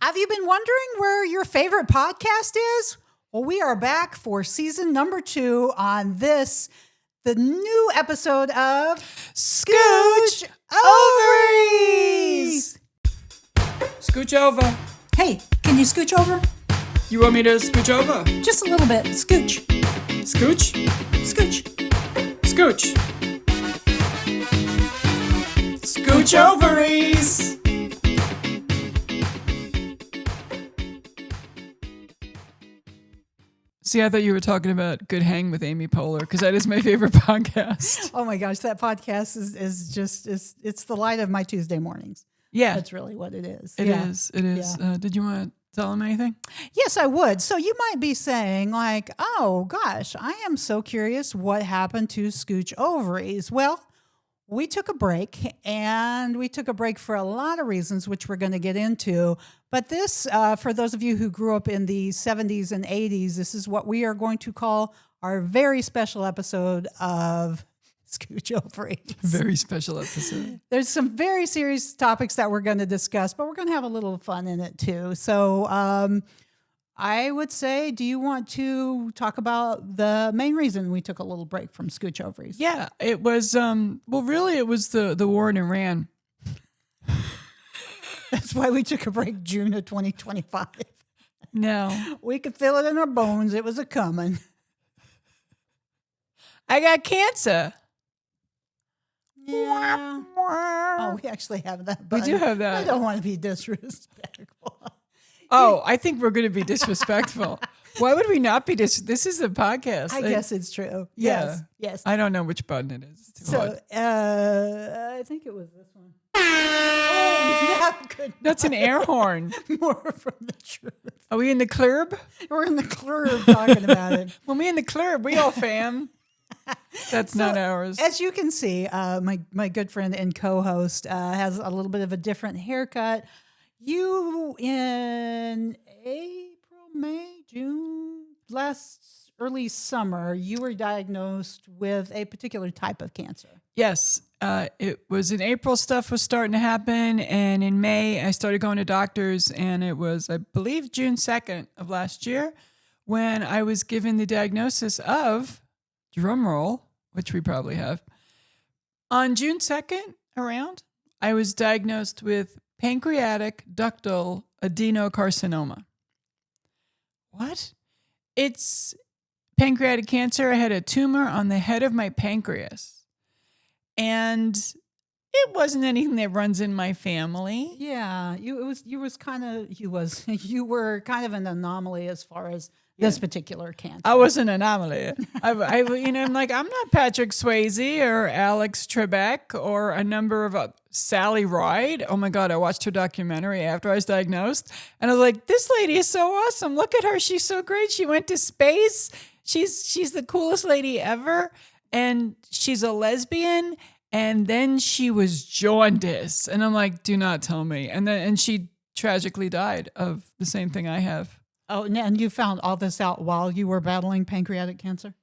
Have you been wondering where your favorite podcast is? Well, we are back for season number 2 on this, the new episode of Scooch Ovaries. Scooch over. Hey, can you scooch over? You want me to scooch over? Just a little bit. Scooch. Scooch? Scooch. Scooch. Scooch Ovaries. See, I thought you were talking about Good Hang with Amy Poehler because that is my favorite podcast. Oh my gosh, that podcast is it's the light of my Tuesday mornings. Yeah. That's really what it is. It is. Yeah. Did you want to tell him anything? Yes, I would. So you might be saying like, oh gosh, I am so curious what happened to Scooch Ovaries. Well, we took a break, and we took a break for a lot of reasons, which we're going to get into. But this, for those of you who grew up in the 70s and 80s, this is what we are going to call our very special episode of Scooch Ovaries. Very special episode. There's some very serious topics that we're going to discuss, but we're going to have a little fun in it too. So I would say, do you want to talk about the main reason we took a little break from Scooch Ovaries? Yeah, it was, really it was the war in Iran. That's why we took a break June of 2025. No. We could feel it in our bones. It was a coming. I got cancer. Yeah. Oh, we actually have that. We do have that. I don't want to be disrespectful. Oh, I think we're going to be disrespectful. Why would we not be This is a podcast. I guess it's true. Yeah. Yes. I don't know which button it is. It's too hard. I think it was this one. Oh, good. That's an air horn. More from the truth. Are we in the club? We're in the club talking about it. When we in the club, we all fam. That's not ours. As you can see, my good friend and co-host has a little bit of a different haircut. You, in April, May, June, early summer, you were diagnosed with a particular type of cancer. Yes. It was in April, stuff was starting to happen. And in May, I started going to doctors. And it was, I believe, June 2nd of last year when I was given the diagnosis of, drum roll, which we probably have. On June 2nd, around, I was diagnosed with pancreatic ductal adenocarcinoma. What? It's pancreatic cancer. I had a tumor on the head of my pancreas. And it wasn't anything that runs in my family. Yeah, you were kind of an anomaly as far as this particular cancer. I was an anomaly. I'm like, I'm not Patrick Swayze or Alex Trebek or a number of Sally Ride. Oh my God, I watched her documentary after I was diagnosed. And I was like, this lady is so awesome. Look at her. She's so great. She went to space. She's the coolest lady ever. And she's a lesbian. And then she was jaundiced. And I'm like, do not tell me. And she tragically died of the same thing I have. Oh, and you found all this out while you were battling pancreatic cancer?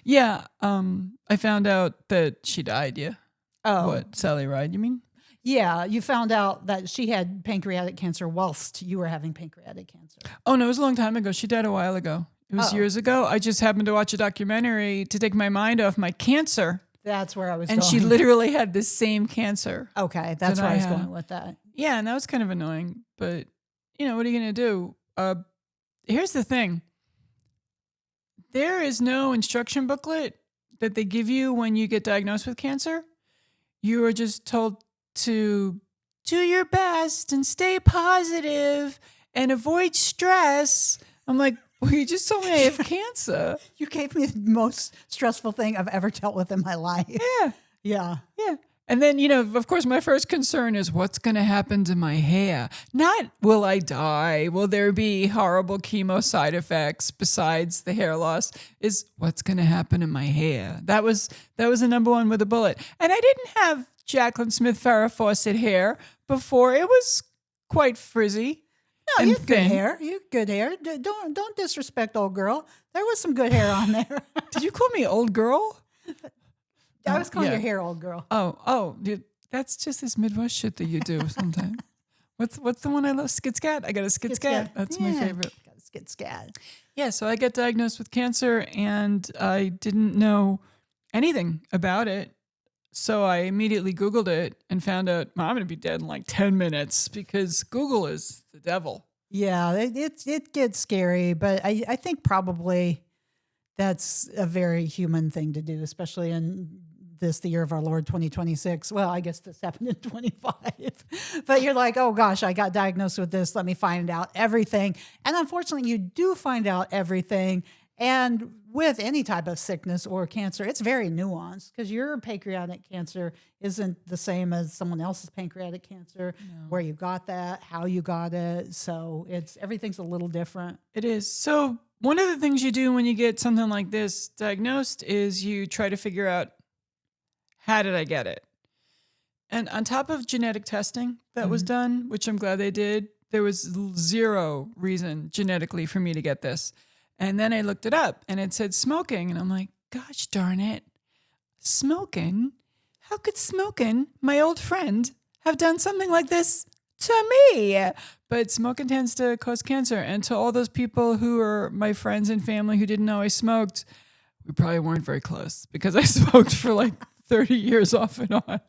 Yeah. I found out that she died. Yeah. Oh. What? Sally Ride, you mean? Yeah. You found out that she had pancreatic cancer whilst you were having pancreatic cancer. Oh, no, it was a long time ago. She died a while ago. It was years ago. I just happened to watch a documentary to take my mind off my cancer. That's where I was going. And she literally had the same cancer. Okay. That's where I was going with that. Yeah. And that was kind of annoying. But, what are you going to do? Here's the thing. There is no instruction booklet that they give you when you get diagnosed with cancer. You are just told to do your best and stay positive and avoid stress. I'm like, well, you just told me I have cancer. You gave me the most stressful thing I've ever dealt with in my life. Yeah. Yeah. Yeah. And then, of course, my first concern is what's going to happen to my hair. Not will I die? Will there be horrible chemo side effects besides the hair loss? Is what's going to happen to my hair? That was the number one with a bullet. And I didn't have Jacqueline Smith Farrah Fawcett hair before. It was quite frizzy. No, you have good hair. You have good hair. Don't disrespect old girl. There was some good hair on there. Did you call me old girl? I was calling your hair old girl. Oh, dude, that's just this Midwest shit that you do sometimes. What's the one I love? Skit Scat. I got a Skit Scat. That's my favorite. Got a skit scat. Yeah, so I got diagnosed with cancer and I didn't know anything about it. So I immediately Googled it and found out, well, I'm going to be dead in like 10 minutes because Google is the devil. Yeah, it gets scary, but I think probably that's a very human thing to do, especially in the year of our Lord 2026. Well, I guess this happened in 25. But you're like, oh gosh, I got diagnosed with this. Let me find out everything. And unfortunately, you do find out everything. And with any type of sickness or cancer, it's very nuanced because your pancreatic cancer isn't the same as someone else's pancreatic cancer, where you got that, how you got it. So everything's a little different. It is. So one of the things you do when you get something like this diagnosed is you try to figure out, how did I get it? And on top of genetic testing that was done, which I'm glad they did, there was zero reason genetically for me to get this. And then I looked it up and it said smoking. And I'm like, gosh darn it. Smoking? How could smoking, my old friend, have done something like this to me? But smoking tends to cause cancer. And to all those people who are my friends and family who didn't know I smoked, we probably weren't very close because I smoked for like 30 years off and on.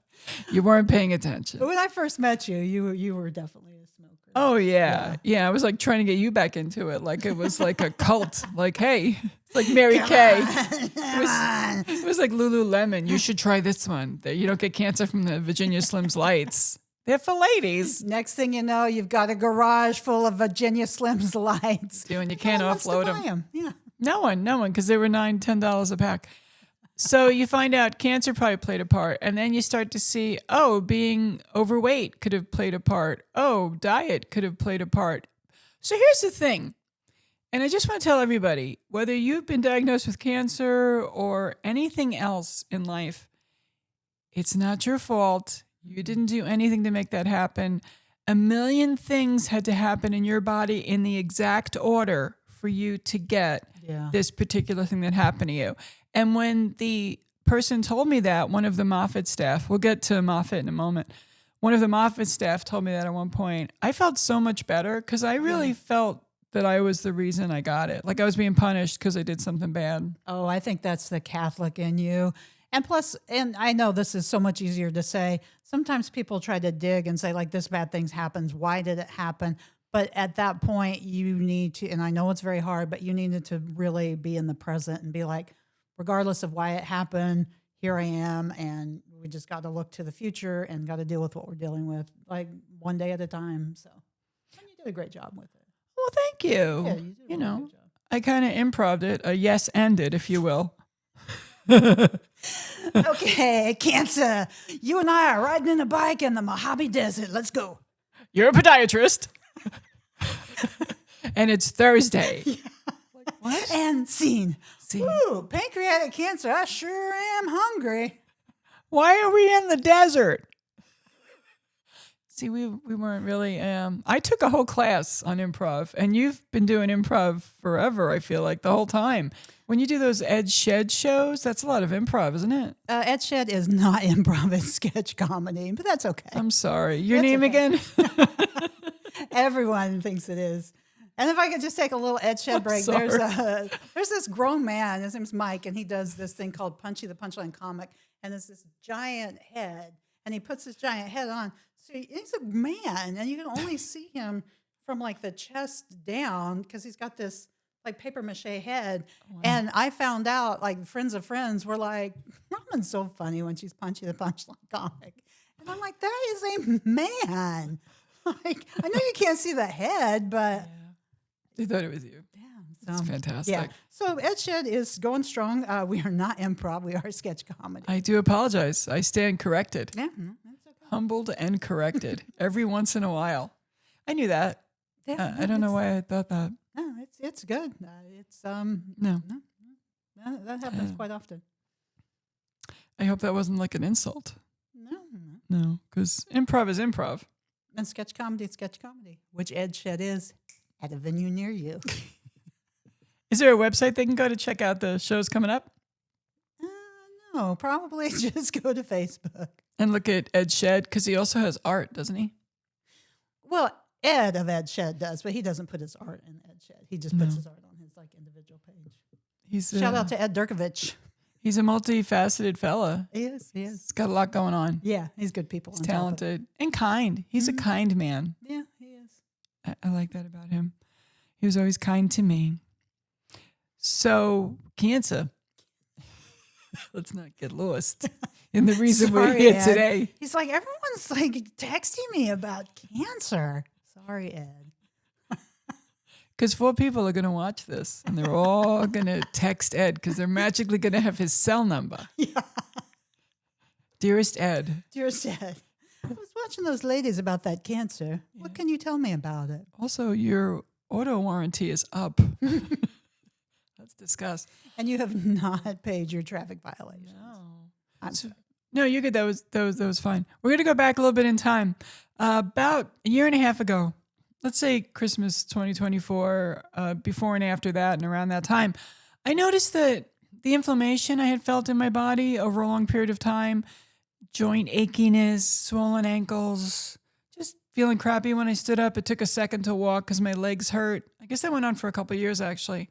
You weren't paying attention. When I first met you, you were definitely a smoker. Oh, yeah. Yeah, I was like trying to get you back into it. Like it was like a cult. Like, hey, it's like Mary Kay. It was like Lululemon. You should try this one. You don't get cancer from the Virginia Slims lights. They're for ladies. Next thing you know, you've got a garage full of Virginia Slims lights. And you can't offload them. Yeah. No one, because they were $9, $10 a pack. So you find out cancer probably played a part. And then you start to see, oh, being overweight could have played a part. Oh, diet could have played a part. So here's the thing. And I just want to tell everybody, whether you've been diagnosed with cancer or anything else in life, it's not your fault. You didn't do anything to make that happen. A million things had to happen in your body in the exact order for you to get this particular thing that happened to you. And when the person told me that, one of the Moffitt staff, we'll get to Moffitt in a moment, one of the Moffitt staff told me that at one point, I felt so much better because I really felt that I was the reason I got it. Like I was being punished because I did something bad. Oh, I think that's the Catholic in you. And plus, and I know this is so much easier to say, sometimes people try to dig and say, like, this bad thing happens. Why did it happen? But at that point, you need to, and I know it's very hard, but you needed to really be in the present and be like, regardless of why it happened, here I am, and we just got to look to the future and got to deal with what we're dealing with, like one day at a time. So and you did a great job with it. Well, thank you. Yeah, you did a really good job. I kind of improv'd it, a yes ended, if you will. Okay, cancer. You and I are riding in a bike in the Mojave Desert. Let's go. You're a podiatrist. And it's Thursday. Yeah. Like, what? And scene. Ooh, pancreatic cancer. I sure am hungry. Why are we in the desert? See, we weren't really. I took a whole class on improv, and you've been doing improv forever, I feel like, the whole time. When you do those Ed Shed shows, that's a lot of improv, isn't it? Ed Shed is not improv, it's sketch comedy, but that's okay. I'm sorry. Your That's name okay. again? Everyone thinks it is. And if I could just take a little Ed Shed break, sorry. there's this grown man, his name's Mike, and he does this thing called Punchy the Punchline Comic, and it's this giant head, and he puts this giant head on. So he's a man, and you can only see him from like the chest down because he's got this like paper mache head. Wow. And I found out, like, friends of friends were like, Robin's so funny when she's Punchy the Punchline Comic. And I'm like, that is a man. Like, I know you can't see the head, but... They thought it was you. Yeah. That's fantastic. Yeah. So Ed Shed is going strong. We are not improv. We are sketch comedy. I do apologize. I stand corrected. Yeah, that's okay. Humbled and corrected every once in a while. I knew that. Yeah, I don't know why I thought that. No, it's good. No. That happens quite often. I hope that wasn't like an insult. No, because improv is improv. And sketch comedy is sketch comedy, which Ed Shed is at a venue near you. Is there a website they can go to check out the shows coming up? No, probably just go to Facebook. And look at Ed Shed, because he also has art, doesn't he? Well, Ed of Ed Shed does, but he doesn't put his art in Ed Shed. He just puts his art on his like individual page. Shout out to Ed Durkovich. He's a multifaceted fella. He is. He's got a lot going on. Yeah, he's good people. He's talented and kind. He's a kind man. Yeah, he is. I like that about him. He was always kind to me. So, cancer. Let's not get lost in the reason we're here Ed. today. He's like, everyone's like texting me about cancer. Sorry, Ed. Because 4 people are going to watch this, and they're all going to text Ed because they're magically going to have his cell number. Yeah. Dearest Ed. Dearest Ed. I was watching those ladies about that cancer. Yeah. What can you tell me about it? Also, your auto warranty is up. Let's discuss. And you have not paid your traffic violations. No, you're good. That was fine. We're going to go back a little bit in time. About a year and a half ago, let's say Christmas 2024, before and after that and around that time, I noticed that the inflammation I had felt in my body over a long period of time, joint achiness, swollen ankles, just feeling crappy when I stood up. It took a second to walk because my legs hurt. I guess that went on for a couple of years, actually.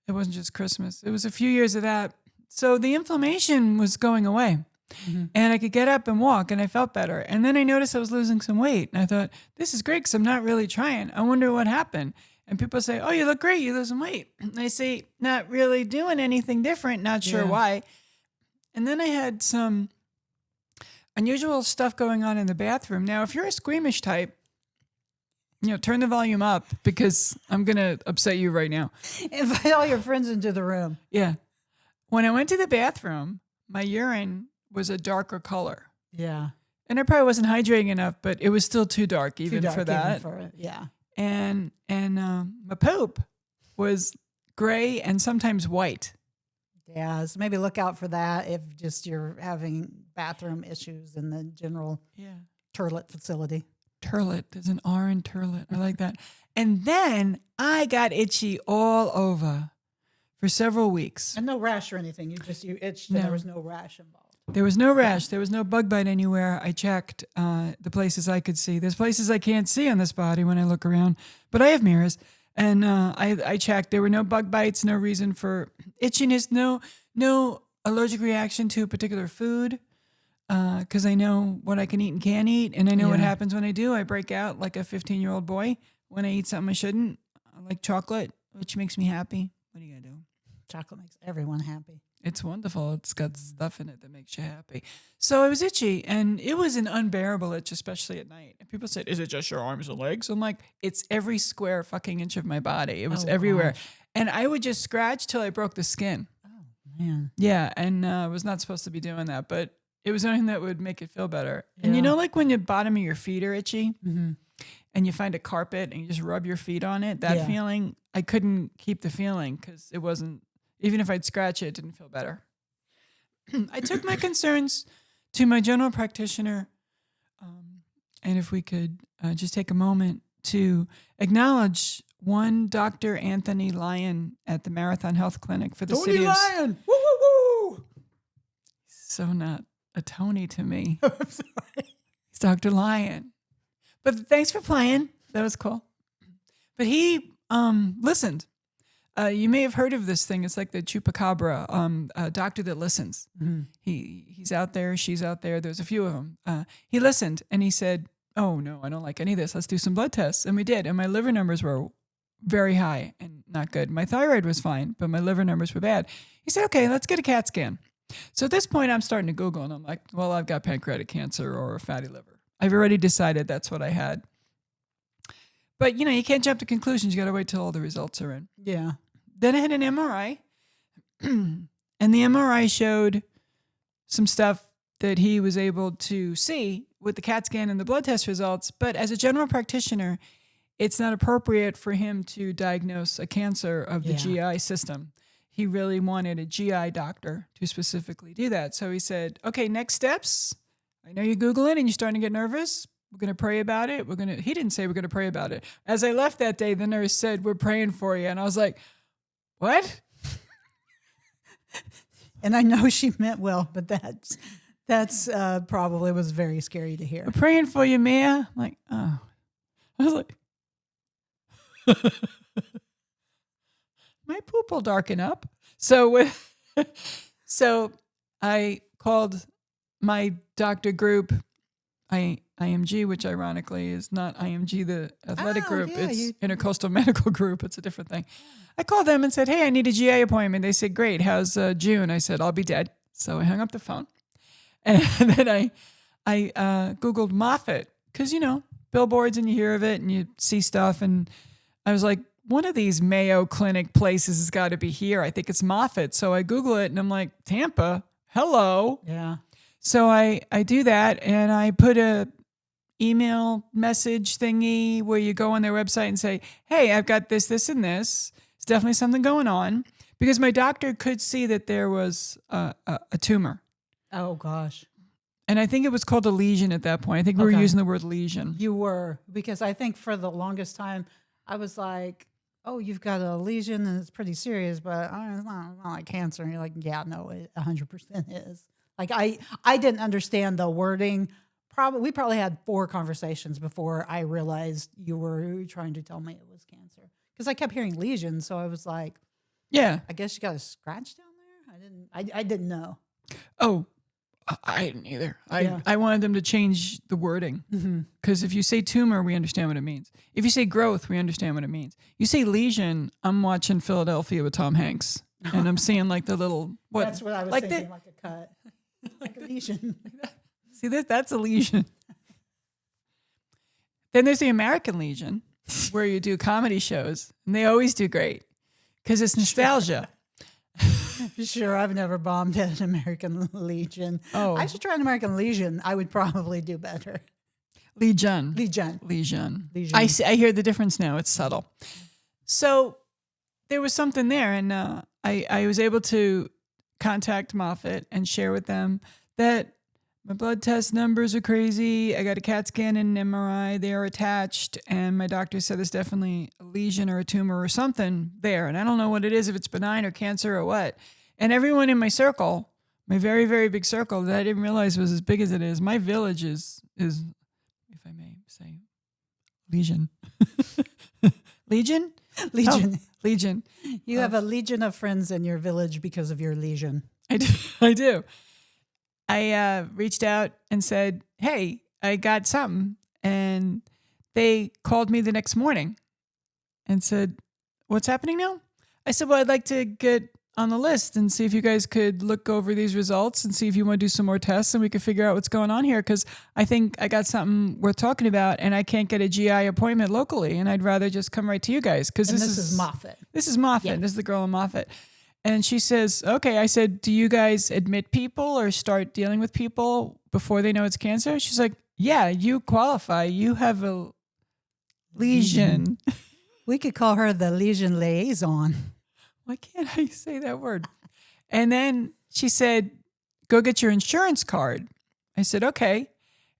It wasn't just Christmas. It was a few years of that. So the inflammation was going away. Mm-hmm. And I could get up and walk, and I felt better. And then I noticed I was losing some weight. And I thought, this is great because I'm not really trying. I wonder what happened. And people say, oh, you look great. You're losing weight. And I say, not really doing anything different. Not sure why. And then I had some unusual stuff going on in the bathroom. Now, if you're a squeamish type, turn the volume up because I'm going to upset you right now. Invite all your friends into the room. Yeah. When I went to the bathroom, my urine was a darker color. Yeah. And I probably wasn't hydrating enough, but it was still too dark for that. Yeah. And my poop was gray and sometimes white. Yeah, so maybe look out for that if just you're having bathroom issues in the general toilet facility. Turlet. There's an R in turlet. I like that. And then I got itchy all over for several weeks. And no rash or anything. You itched and there was no rash involved. There was no rash. There was no bug bite anywhere. I checked the places I could see. There's places I can't see on this body when I look around, but I have mirrors. And I checked. There were no bug bites, no reason for itchiness, no allergic reaction to a particular food, because I know what I can eat and can't eat, and I know what happens when I do. I break out like a 15-year-old boy when I eat something I shouldn't. I like chocolate, which makes me happy. What are you going to do? Chocolate makes everyone happy. It's wonderful. It's got stuff in it that makes you happy. So I was itchy, and it was an unbearable itch, especially at night. And people said, is it just your arms and legs? I'm like, it's every square fucking inch of my body. It was everywhere. Gosh. And I would just scratch till I broke the skin. Oh, man. Yeah, and I was not supposed to be doing that, but it was something that would make it feel better. And like when the bottom of your feet are itchy, and you find a carpet and you just rub your feet on it, that feeling, I couldn't keep the feeling because it wasn't, even if I'd scratch it, it didn't feel better. I took my concerns to my general practitioner. And if we could just take a moment to acknowledge one Dr. Anthony Lyon at the Marathon Health Clinic for the Tony city of... Lyon! Woo, woo, woo! So not a Tony to me. I'm sorry. It's Dr. Lyon. But thanks for playing. That was cool. But he listened. You may have heard of this thing. It's like the chupacabra, a doctor that listens. Mm-hmm. He's out there. She's out there. There's a few of them. He listened and he said, oh, no, I don't like any of this. Let's do some blood tests. And we did. And my liver numbers were very high and not good. My thyroid was fine, but my liver numbers were bad. He said, okay, let's get a CAT scan. So at this point, I'm starting to Google and I'm like, well, I've got pancreatic cancer or a fatty liver. I've already decided that's what I had. But, you can't jump to conclusions. You got to wait till all the results are in. Yeah. Then I had an MRI, and the MRI showed some stuff that he was able to see with the CAT scan and the blood test results. But as a general practitioner, it's not appropriate for him to diagnose a cancer of the GI system. He really wanted a GI doctor to specifically do that. So he said, okay, next steps. I know you Google it and you're starting to get nervous. We're going to pray about it. He didn't say we're going to pray about it. As I left that day, the nurse said, we're praying for you. And I was like, what? And I know she meant well, but that's probably was very scary to hear. We're praying for you, Mia. I'm like, oh. I was like, my poop will darken up. So I called my doctor group, IMG, which ironically is not IMG, the athletic group. Yeah, it's Intercoastal Medical Group. It's a different thing. I called them and said, hey, I need a GI appointment. They said, great. How's June? I said, I'll be dead. So I hung up the phone. And then I Googled Moffitt because, billboards and you hear of it and you see stuff. And I was like, one of these Mayo Clinic places has got to be here. I think it's Moffitt. So I Google it and I'm like, Tampa, hello. Yeah. So I do that and I put a email message thingy where you go on their website and say, hey, I've got this, this, and this. It's definitely something going on because my doctor could see that there was a tumor. Oh, gosh. And I think it was called a lesion at that point. I think we were using the word lesion. You were, because I think for the longest time, I was like, oh, you've got a lesion and it's pretty serious, but it's not like cancer. And you're like, yeah, no, it 100% is. Like, I didn't understand the wording. We probably had 4 conversations before I realized you were trying to tell me it was cancer. Because I kept hearing lesions, so I was like, yeah, I guess you got a scratch down there? I didn't know. Oh, I didn't either. I wanted them to change the wording because if you say tumor, we understand what it means. If you say growth, we understand what it means. You say lesion, I'm watching Philadelphia with Tom Hanks, and I'm seeing like the little what? That's what I was thinking, like a cut, like a lesion. See, that's a lesion. Then there's the American Legion, where you do comedy shows, and they always do great because it's nostalgia. Sure, I've never bombed at an American Legion. Oh, I should try an American Legion. I would probably do better. Legion. I hear the difference now. It's subtle. So there was something there, and I was able to contact Moffitt and share with them that my blood test numbers are crazy. I got a CAT scan and an MRI. They are attached, and my doctor said there's definitely a lesion or a tumor or something there, and I don't know what it is, if it's benign or cancer or what. And everyone in my circle, my very, very big circle that I didn't realize was as big as it is, my village is if I may say, legion. Legion? Legion. Oh, legion. You have a legion of friends in your village because of your lesion. I do. I reached out and said, hey, I got something. And they called me the next morning and said, what's happening now? I said, well, I'd like to get on the list and see if you guys could look over these results and see if you want to do some more tests and we could figure out what's going on here. Because I think I got something worth talking about and I can't get a GI appointment locally. And I'd rather just come right to you guys. Because this is Moffitt. This is Moffitt. Yeah. This is the girl in Moffitt. And she says, okay. I said, do you guys admit people or start dealing with people before they know it's cancer? She's like, yeah, you qualify. You have a lesion. We could call her the lesion liaison. Why can't I say that word? And then she said, go get your insurance card. I said, okay.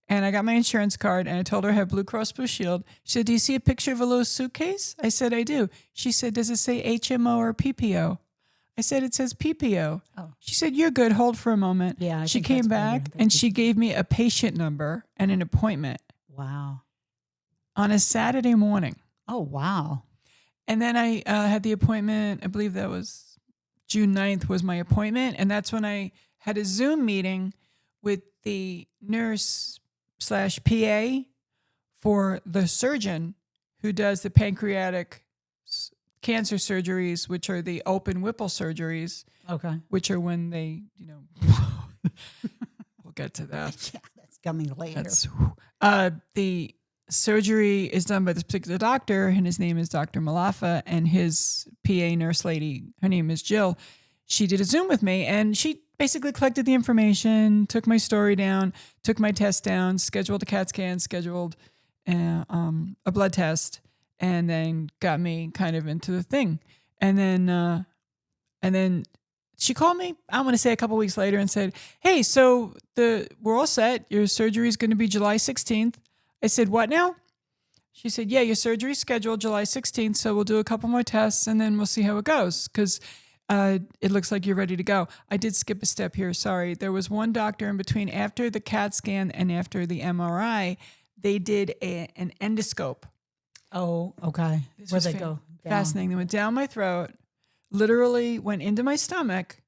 And I got my insurance card and I told her I have Blue Cross Blue Shield. She said, do you see a picture of a little suitcase? I said, I do. She said, does it say HMO or PPO? I said, it says PPO. Oh. She said, you're good. Hold for a moment. Yeah. She came back and she gave me a patient number and an appointment. Wow. On a Saturday morning. Oh, wow. And then I had the appointment, I believe that was June 9th was my appointment. And that's when I had a Zoom meeting with the nurse/PA for the surgeon who does the pancreatic cancer surgeries, which are the open Whipple surgeries. Okay. Which are when they, we'll get to that. Yeah, that's coming later. The surgery is done by this particular doctor, and his name is Dr. Malafa, and his PA nurse lady, her name is Jill. She did a Zoom with me, and she basically collected the information, took my story down, took my test down, scheduled a CAT scan, scheduled a blood test, and then got me kind of into the thing. And then she called me, I want to say a couple weeks later, and said, hey, so we're all set. Your surgery is going to be July 16th. I said, what now? She said, yeah, your surgery's scheduled July 16th, so we'll do a couple more tests, and then we'll see how it goes, because it looks like you're ready to go. I did skip a step here, sorry. There was one doctor in between. After the CAT scan and after the MRI, they did an endoscope. Oh, okay. This Where was they go down. fascinating. They went down my throat, literally went into my stomach.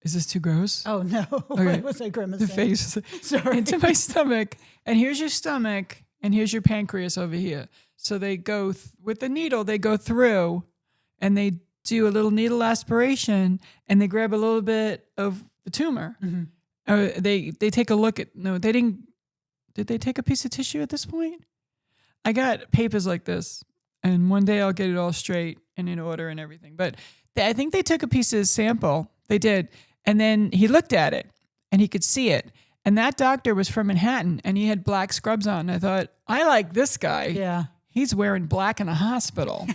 Is this too gross? Oh no! Okay. What was I grimacing? The face. Sorry. Into my stomach. And here's your stomach. And here's your pancreas over here. So they go with the needle, they go through and they do a little needle aspiration and they grab a little bit of the tumor. Mm-hmm. They take a look at, no, they didn't. Did they take a piece of tissue at this point? I got papers like this and one day I'll get it all straight and in order and everything. But I think they took a piece of sample. They did. And then he looked at it and he could see it. And that doctor was from Manhattan and he had black scrubs on. And I thought, I like this guy. Yeah. He's wearing black in a hospital.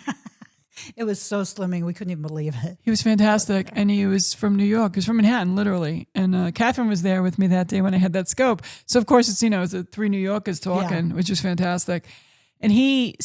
It was so slimming. We couldn't even believe it. He was fantastic. And he was from New York. He was from Manhattan, literally. And Catherine was there with me that day when I had that scope. So, of course, it's, it's the three New Yorkers talking, which was fantastic. And he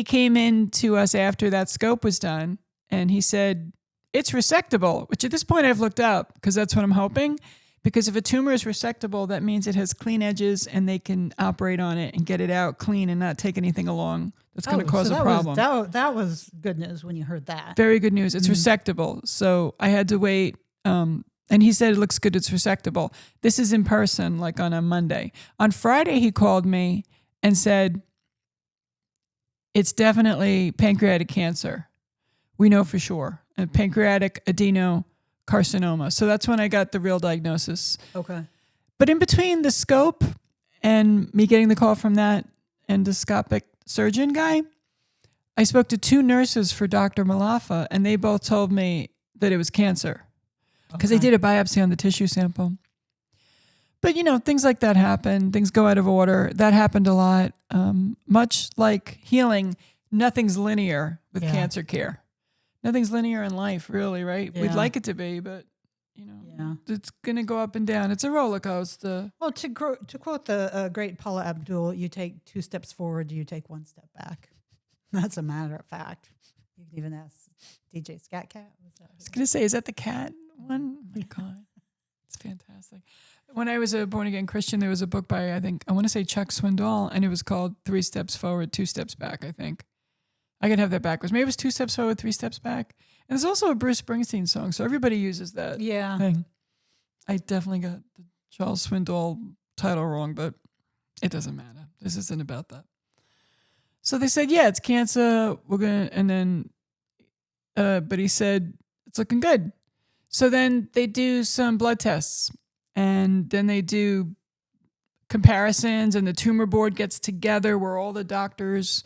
came in to us after that scope was done. And he said, it's resectable, which at this point I've looked up because that's what I'm hoping. Because if a tumor is resectable, that means it has clean edges and they can operate on it and get it out clean and not take anything along that's going to cause a problem. That was good news when you heard that. Very good news. It's resectable. So I had to wait. And he said, it looks good. It's resectable. This is in person, like on a Monday. On Friday, he called me and said, it's definitely pancreatic cancer. We know for sure. Pancreatic adenocarcinoma. So that's when I got the real diagnosis. Okay. But in between the scope and me getting the call from that endoscopic surgeon guy, I spoke to two nurses for Dr. Malafa, and they both told me that it was cancer because they did a biopsy on the tissue sample. But, things like that happen. Things go out of order. That happened a lot. Much like healing, nothing's linear with cancer care. Nothing's linear in life, really, right? Yeah. We'd like it to be, but, it's going to go up and down. It's a roller coaster. Well, to quote the great Paula Abdul, you take 2 steps forward, you take 1 step back. That's a matter of fact. You can even ask DJ Scat Cat. I was going to say, is that the cat one? Oh, my God. It's fantastic. When I was a born-again Christian, there was a book by, I want to say Chuck Swindoll, and it was called 3 Steps Forward, 2 Steps Back, I think. I could have that backwards. Maybe it was 2 steps forward, 3 steps back. And there's also a Bruce Springsteen song, so everybody uses that thing. I definitely got the Charles Swindoll title wrong, but it doesn't matter. This isn't about that. So they said, yeah, it's cancer. We're going to, and then, but he said, it's looking good. So then they do some blood tests, and then they do comparisons, and the tumor board gets together where all the doctors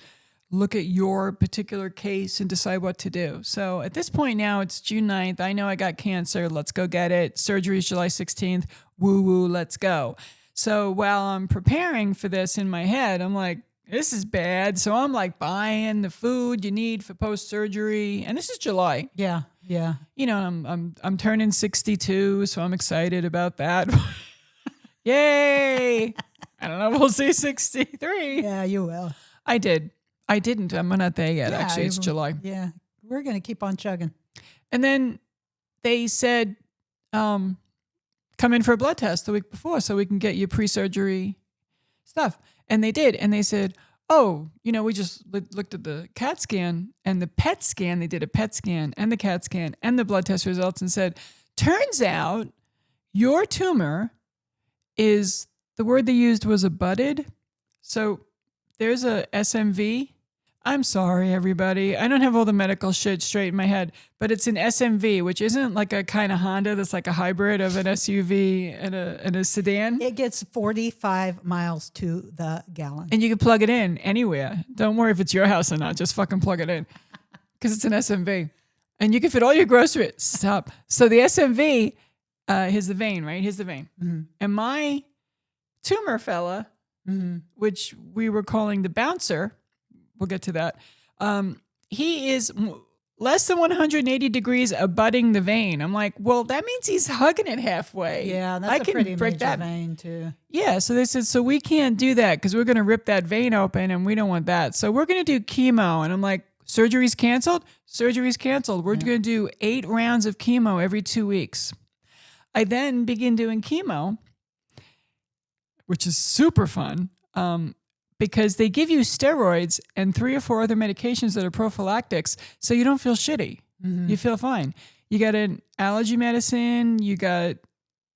look at your particular case and decide what to do. So at this point now, it's June 9th. I know I got cancer. Let's go get it. Surgery is July 16th. Woo woo, let's go. So while I'm preparing for this in my head, I'm like, this is bad. So I'm like buying the food you need for post-surgery. And this is July. Yeah. Yeah. I'm turning 62, so I'm excited about that. Yay. I don't know. We'll see 63. Yeah, you will. I didn't. I'm not there yet. Actually, it's July. Yeah. We're going to keep on chugging. And then they said, come in for a blood test the week before so we can get you pre-surgery stuff. And they did. And they said, oh, we just looked at the CAT scan and the PET scan. They did a PET scan and the CAT scan and the blood test results and said, turns out your tumor is, the word they used was abutted. So there's a SMV. I'm sorry, everybody. I don't have all the medical shit straight in my head, but it's an SMV, which isn't like a kind of Honda that's like a hybrid of an SUV and a sedan. It gets 45 miles to the gallon. And you can plug it in anywhere. Don't worry if it's your house or not. Just fucking plug it in because it's an SMV. And you can fit all your groceries. Stop. So the SMV, here's the vein, right? Here's the vein. Mm-hmm. And my tumor fella, which we were calling the bouncer, we'll get to that. He is less than 180 degrees abutting the vein. I'm like, well, that means he's hugging it halfway. Yeah, that's a pretty major vein too. Yeah, so they said, so we can't do that because we're going to rip that vein open and we don't want that. So we're going to do chemo. And I'm like, surgery's canceled? Surgery's canceled. We're going to do 8 rounds of chemo every 2 weeks. I then begin doing chemo, which is super fun. because they give you steroids and 3 or 4 other medications that are prophylactics, so you don't feel shitty. You feel fine. You got an allergy medicine, you got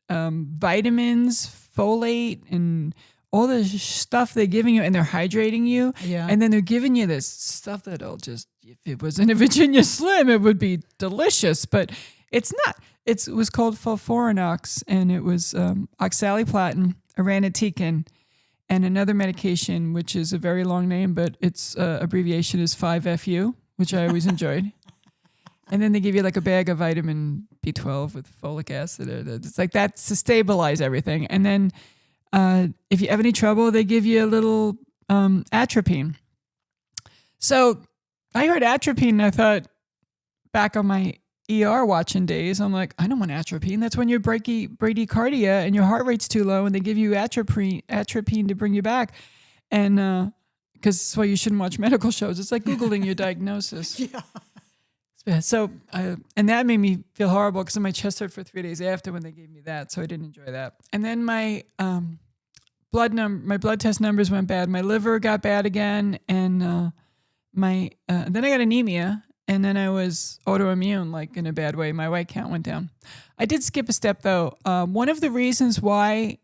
vitamins, folate, and all the stuff they're giving you, and they're hydrating you. Yeah. And then they're giving you this stuff that'll just, if it was in a Virginia Slim, it would be delicious, but it's not. It was called Fulvorinox, and it was oxaliplatin, irinotecan, and another medication, which is a very long name, but its abbreviation is 5FU, which I always enjoyed. And then they give you like a bag of vitamin B12 with folic acid. It's like that's to stabilize everything. And then if you have any trouble, they give you a little atropine. So I heard atropine, and I thought back on my ER watching days, I'm like, I don't want atropine. That's when you're bradycardia and your heart rate's too low, and they give you atropine to bring you back. And because that's why you shouldn't watch medical shows. It's like Googling your diagnosis. Yeah. So, and that made me feel horrible because my chest hurt for 3 days after when they gave me that. So I didn't enjoy that. And then my blood test numbers went bad. My liver got bad again, and then I got anemia, and then I was autoimmune, like in a bad way. My white count went down. I did skip a step though. One of the reasons why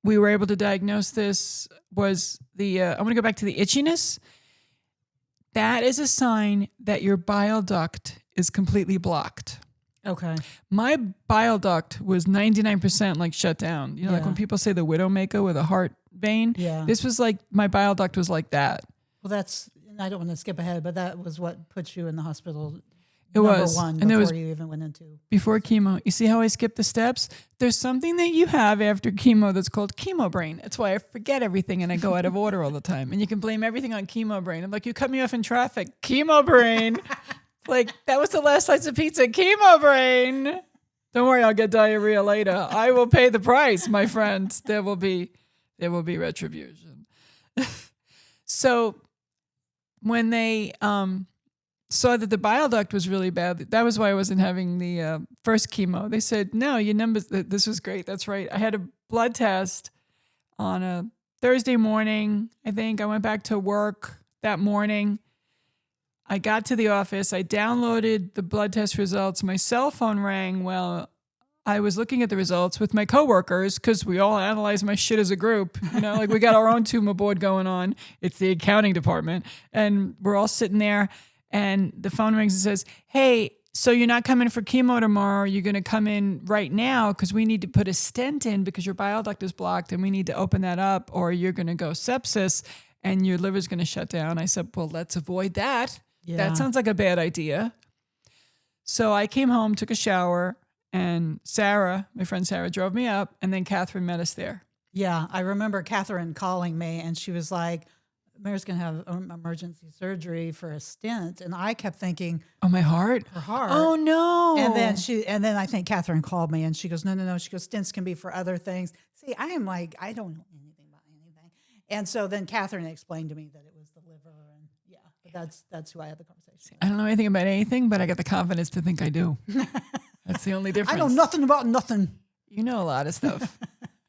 we were able to diagnose this was I'm going to go back to the itchiness. That is a sign that your bile duct is completely blocked. Okay. My bile duct was 99% like shut down. You know, like when people say the widowmaker with a heart vein. Yeah. This was like, my bile duct was like that. Well, I don't want to skip ahead, but that was what put you in the hospital. It was. One And before you even went into. Before chemo. You see how I skipped the steps? There's something that you have after chemo that's called chemo brain. That's why I forget everything and I go out of order all the time. And you can blame everything on chemo brain. I'm like, you cut me off in traffic. Chemo brain. Like, that was the last slice of pizza. Chemo brain. Don't worry, I'll get diarrhea later. I will pay the price, my friend. There will be retribution. So when they saw that the bile duct was really bad, that was why I wasn't having the first chemo. They said, no, your numbers, this was great. That's right. I had a blood test on a Thursday morning. I think I went back to work that morning. I got to the office. I downloaded the blood test results. My cell phone rang while I was looking at the results with my coworkers, because we all analyze my shit as a group. You know, like we got our own tumor board going on. It's the accounting department. And we're all sitting there, and the phone rings and says, hey, so you're not coming for chemo tomorrow. You're going to come in right now because we need to put a stent in because your bile duct is blocked and we need to open that up, or you're going to go sepsis and your liver's going to shut down. I said, well, let's avoid that. Yeah. That sounds like a bad idea. So I came home, took a shower, and Sarah, my friend Sarah, drove me up, and then Catherine met us there. Yeah, I remember Catherine calling me, and she was like, Mary's going to have emergency surgery for a stent. And I kept thinking, oh, my heart? Her heart. Oh, no. And then I think Catherine called me, and she goes, no. She goes, stents can be for other things. See, I am like, I don't know anything about anything. And so then Catherine explained to me that it was the liver, and that's who I had the conversation with. I don't know anything about anything, but I got the confidence to think I do. That's the only difference. I know nothing about nothing. You know a lot of stuff.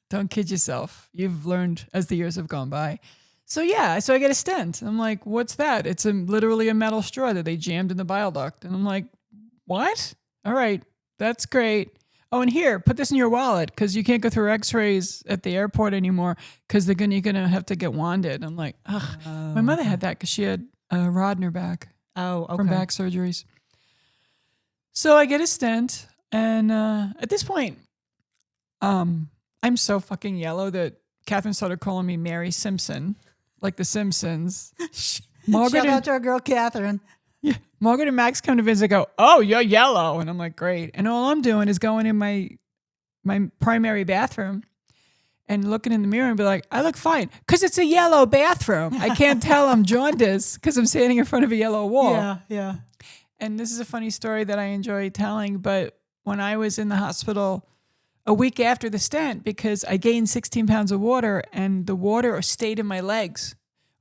Don't kid yourself. You've learned as the years have gone by. So I get a stent. I'm like, what's that? It's literally a metal straw that they jammed in the bile duct. And I'm like, what? All right, that's great. Oh, and here, put this in your wallet because you can't go through x-rays at the airport anymore because you're going to have to get wanded. I'm like, ugh. My mother had that because she had a rod in her back. Oh, okay. From back surgeries. So I get a stent, and at this point, I'm so fucking yellow that Catherine started calling me Mary Simpson, like The Simpsons. Shout out to our girl Catherine. Yeah, Margaret and Max come to visit. Go, oh, you're yellow, and I'm like, great. And all I'm doing is going in my primary bathroom and looking in the mirror and be like, I look fine, because it's a yellow bathroom. I can't tell I'm jaundiced because I'm standing in front of a yellow wall. Yeah. And this is a funny story that I enjoy telling, but when I was in the hospital a week after the stent, because I gained 16 pounds of water, and the water stayed in my legs.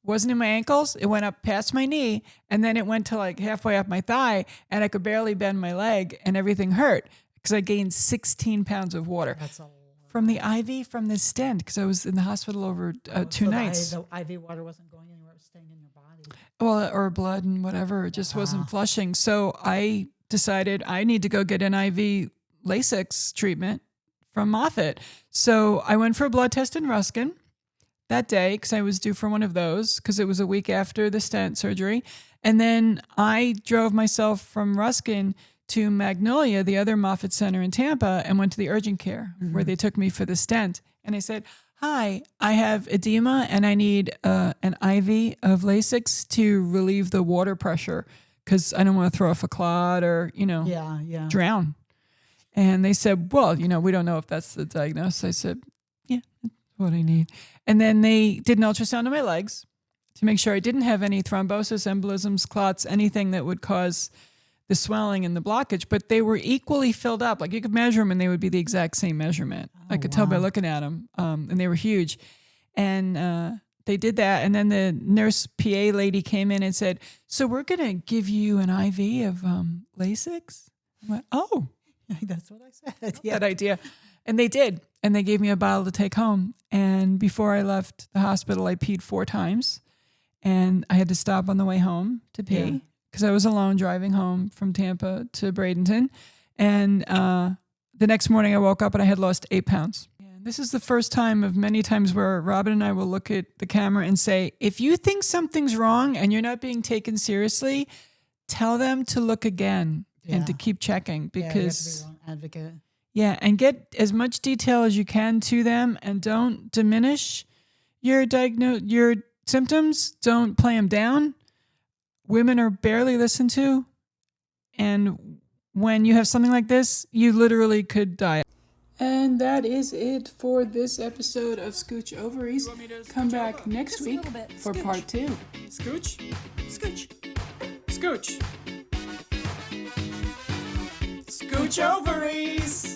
It wasn't in my ankles. It went up past my knee, and then it went to like halfway up my thigh, and I could barely bend my leg, and everything hurt because I gained 16 pounds of water. That's a lot. from the IV from the stent because I was in the hospital over 2 nights. The IV water wasn't going anywhere; it was staying in your body. Well, or blood and whatever. It just wasn't flushing. So I decided I need to go get an IV Lasix treatment from Moffitt. So I went for a blood test in Ruskin that day because I was due for one of those because it was a week after the stent surgery. And then I drove myself from Ruskin to Magnolia, the other Moffitt Center in Tampa, and went to the urgent care where they took me for the stent. And I said, hi, I have edema and I need an IV of Lasix to relieve the water pressure because I don't want to throw off a clot or, drown. And they said, well, we don't know if that's the diagnosis. I said, yeah, that's what I need. And then they did an ultrasound of my legs to make sure I didn't have any thrombosis, embolisms, clots, anything that would cause the swelling and the blockage, but they were equally filled up. Like you could measure them and they would be the exact same measurement. I could tell by looking at them. And they were huge. And they did that. And then the nurse PA lady came in and said, so we're going to give you an IV of Lasix. I went, oh. That's what I said. Yeah. That idea. And they did. And they gave me a bottle to take home. And before I left the hospital, I peed 4 times. And I had to stop on the way home to pee because I was alone driving home from Tampa to Bradenton. And the next morning I woke up and I had lost 8 pounds. And this is the first time of many times where Robin and I will look at the camera and say, if you think something's wrong and you're not being taken seriously, tell them to look again and to keep checking because you have to be your own advocate. Yeah, and get as much detail as you can to them and don't diminish your symptoms. Don't play them down. Women are barely listened to. And when you have something like this, you literally could die. And that is it for this episode of Scooch Ovaries. Come back next week for part 2. Scooch, scooch, scooch. Scooch Ovaries!